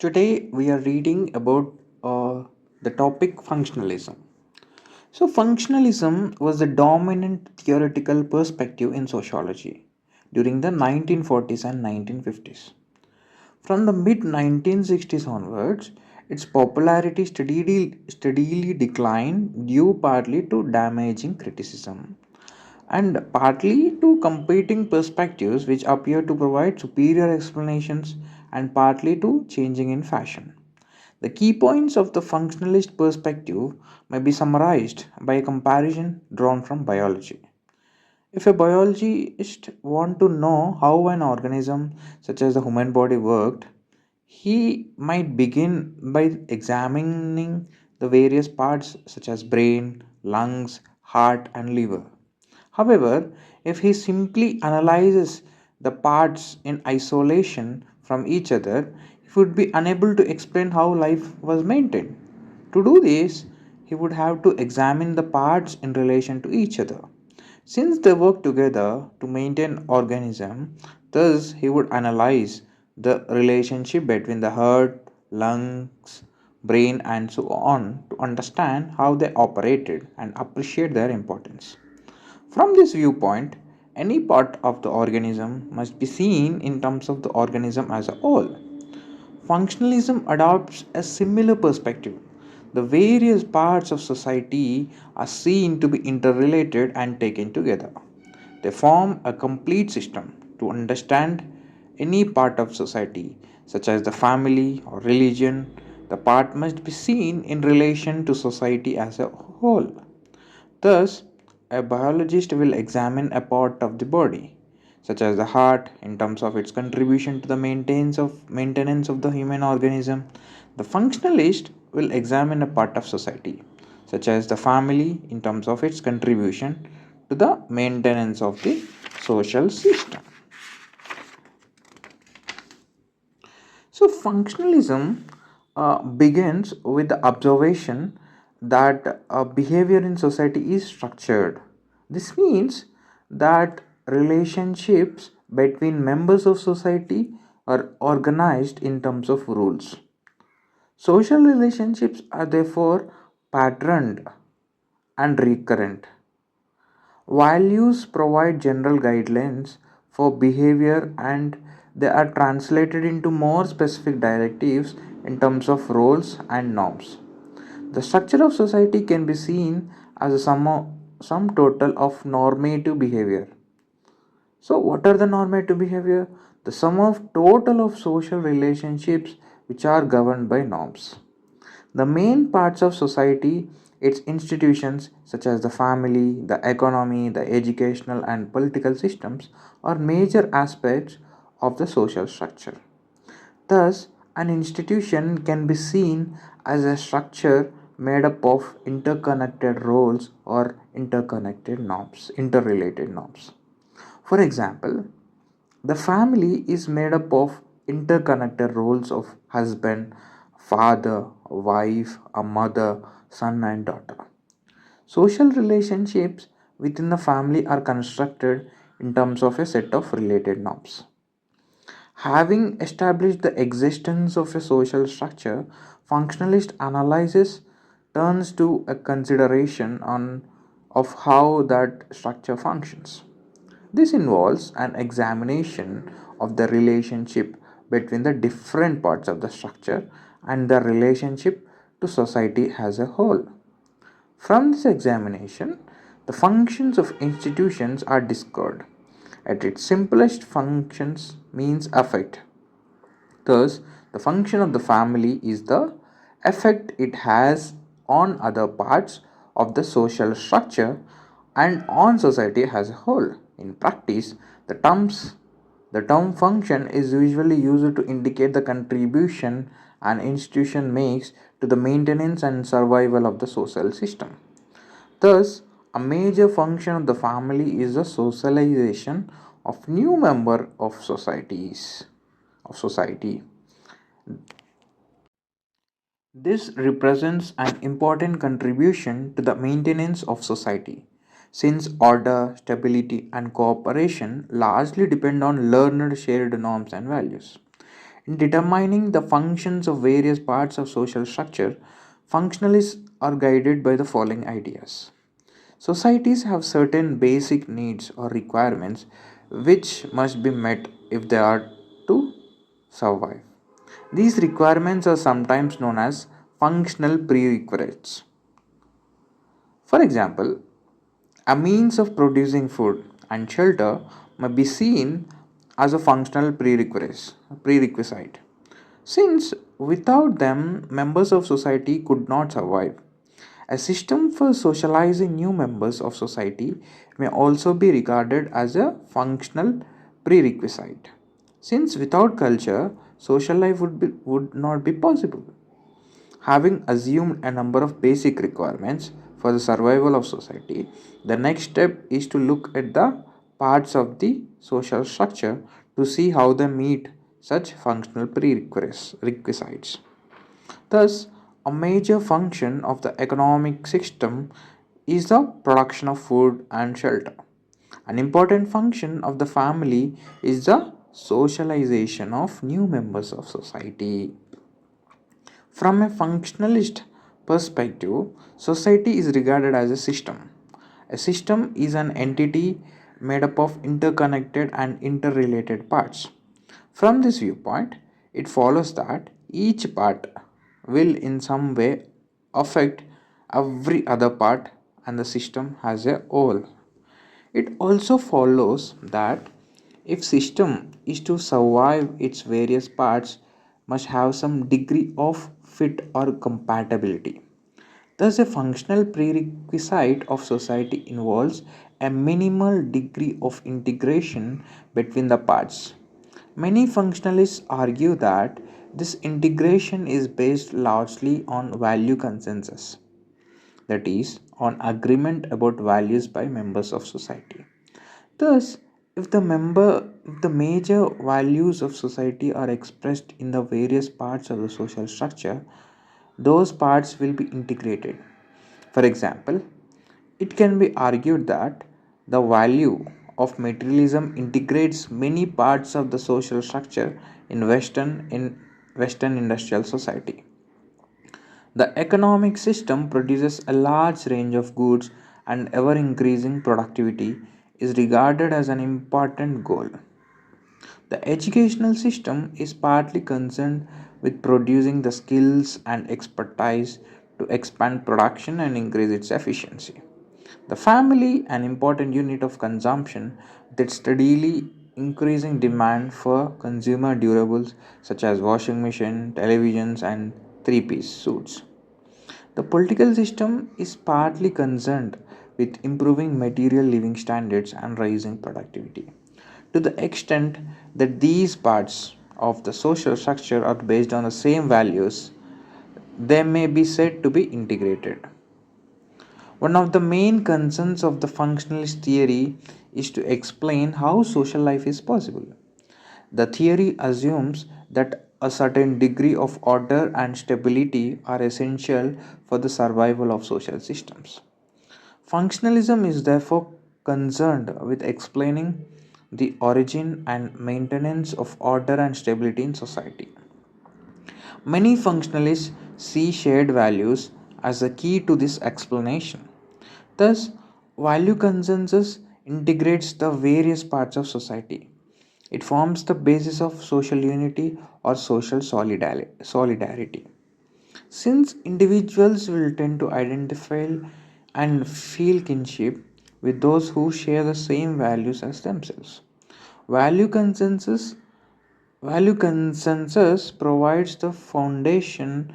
Today we are reading about the topic functionalism. So, functionalism was the dominant theoretical perspective in sociology during the 1940s and 1950s. From the mid 1960s onwards, its popularity steadily declined due partly to damaging criticism and partly to competing perspectives which appear to provide superior explanations and partly to changing in fashion. The key points of the functionalist perspective may be summarized by a comparison drawn from biology. If a biologist want to know how an organism such as the human body worked, he might begin by examining the various parts such as brain, lungs, heart and liver. However, if he simply analyzes the parts in isolation from each other, he would be unable to explain how life was maintained. To do this, he would have to examine the parts in relation to each other. Since they work together to maintain organism, thus he would analyze the relationship between the heart, lungs, brain and so on to understand how they operated and appreciate their importance. From this viewpoint, any part of the organism must be seen in terms of the organism as a whole. Functionalism adopts a similar perspective. The various parts of society are seen to be interrelated and taken together. They form a complete system. To understand any part of society, such as the family or religion, the part must be seen in relation to society as a whole. Thus, a biologist will examine a part of the body, such as the heart, in terms of its contribution to the maintenance of the human organism. The functionalist will examine a part of society, such as the family, in terms of its contribution to the maintenance of the social system. So, functionalism begins with the observation that behavior in society is structured. This means that relationships between members of society are organized in terms of rules. Social relationships are therefore patterned and recurrent. Values provide general guidelines for behavior and they are translated into more specific directives in terms of roles and norms. The structure of society can be seen as a sum total of normative behavior. So, what are the normative behavior? The sum of total of social relationships which are governed by norms. The main parts of society, its institutions such as the family, the economy, the educational and political systems are major aspects of the social structure. Thus, an institution can be seen as a structure made up of interconnected roles or interrelated norms. For example, the family is made up of interconnected roles of husband, father, wife, a mother, son, and daughter. Social relationships within the family are constructed in terms of a set of related norms. Having established the existence of a social structure, functionalist analysis turns to a consideration of how that structure functions. This involves an examination of the relationship between the different parts of the structure and the relationship to society as a whole. From this examination, the functions of institutions are discovered. At its simplest, functions means affect. Thus, the function of the family is the effect it has on other parts of the social structure and on society as a whole. In practice, the term function is usually used to indicate the contribution an institution makes to the maintenance and survival of the social system. Thus, a major function of the family is the socialization of new member of society. This represents an important contribution to the maintenance of society, since order, stability, and cooperation largely depend on learned shared norms and values. In determining the functions of various parts of social structure, functionalists are guided by the following ideas. Societies have certain basic needs or requirements which must be met if they are to survive. These requirements are sometimes known as functional prerequisites. For example, a means of producing food and shelter may be seen as a functional prerequisite, since without them, members of society could not survive. A system for socializing new members of society may also be regarded as a functional prerequisite, since without culture, social life would not be possible. Having assumed a number of basic requirements for the survival of society, the next step is to look at the parts of the social structure to see how they meet such functional prerequisites. Thus, a major function of the economic system is the production of food and shelter. An important function of the family is the socialization of new members of society. From a functionalist perspective, society is regarded as a system. A system is an entity made up of interconnected and interrelated parts. From this viewpoint, it follows that each part will in some way affect every other part and the system as a whole. It also follows that if system is to survive, its various parts must have some degree of fit or compatibility. Thus, a functional prerequisite of society involves a minimal degree of integration between the parts. Many functionalists argue that this integration is based largely on value consensus, that is, on agreement about values by members of society. Thus, if the major values of society are expressed in the various parts of the social structure, those parts will be integrated. For example, it can be argued that the value of materialism integrates many parts of the social structure in Western industrial society. The economic system produces a large range of goods and ever increasing productivity is regarded as an important goal. The educational system is partly concerned with producing the skills and expertise to expand production and increase its efficiency. The family, an important unit of consumption that steadily increasing demand for consumer durables such as washing machine, televisions and three-piece suits. The political system is partly concerned with improving material living standards and raising productivity. To the extent that these parts of the social structure are based on the same values, they may be said to be integrated. One of the main concerns of the functionalist theory is to explain how social life is possible. The theory assumes that a certain degree of order and stability are essential for the survival of social systems. Functionalism is therefore concerned with explaining the origin and maintenance of order and stability in society. Many functionalists see shared values as the key to this explanation. Thus, value consensus integrates the various parts of society. It forms the basis of social unity or social solidarity. Since individuals will tend to identify and feel kinship with those who share the same values as themselves. Value consensus Value consensus provides the foundation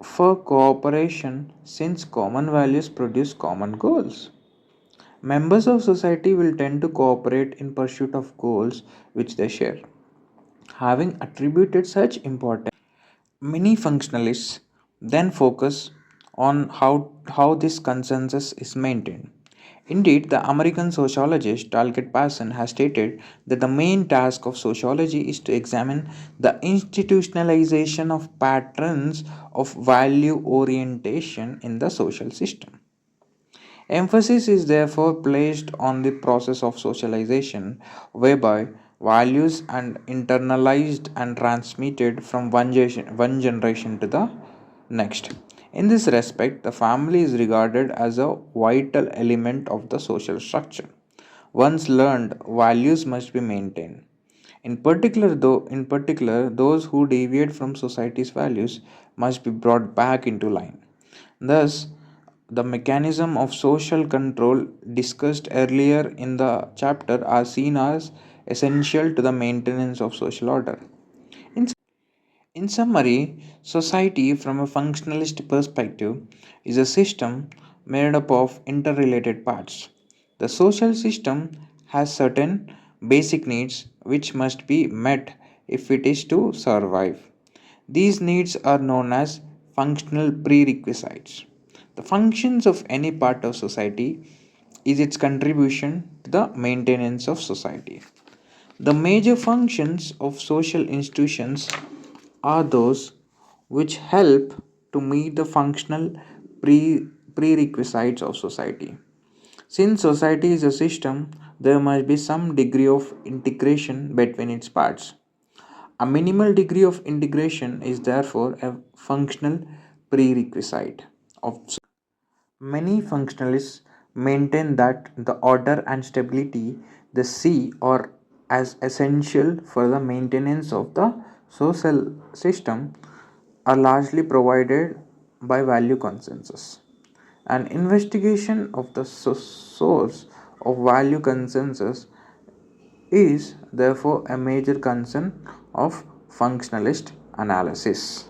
for cooperation since common values produce common goals. Members of society will tend to cooperate in pursuit of goals which they share. Having attributed such importance, many functionalists then focus on how this consensus is maintained. Indeed, the American sociologist Talcott Passon has stated that the main task of sociology is to examine the institutionalization of patterns of value orientation in the social system. Emphasis is therefore placed on the process of socialization, whereby values and internalized and transmitted from one generation to the next. In this respect, the family is regarded as a vital element of the social structure. Once learned, values must be maintained. In particular, those who deviate from society's values must be brought back into line. Thus, the mechanism of social control discussed earlier in the chapter are seen as essential to the maintenance of social order. In, in summary, society from a functionalist perspective is a system made up of interrelated parts. The social system has certain basic needs which must be met if it is to survive. These needs are known as functional prerequisites. The functions of any part of society is its contribution to the maintenance of society. The major functions of social institutions are those which help to meet the functional prerequisites of society. Since society is a system, there must be some degree of integration between its parts. A minimal degree of integration is therefore a functional prerequisite of many functionalists maintain that the order and stability they see are as essential for the maintenance of the social system are largely provided by value consensus. An investigation of the source of value consensus is therefore a major concern of functionalist analysis.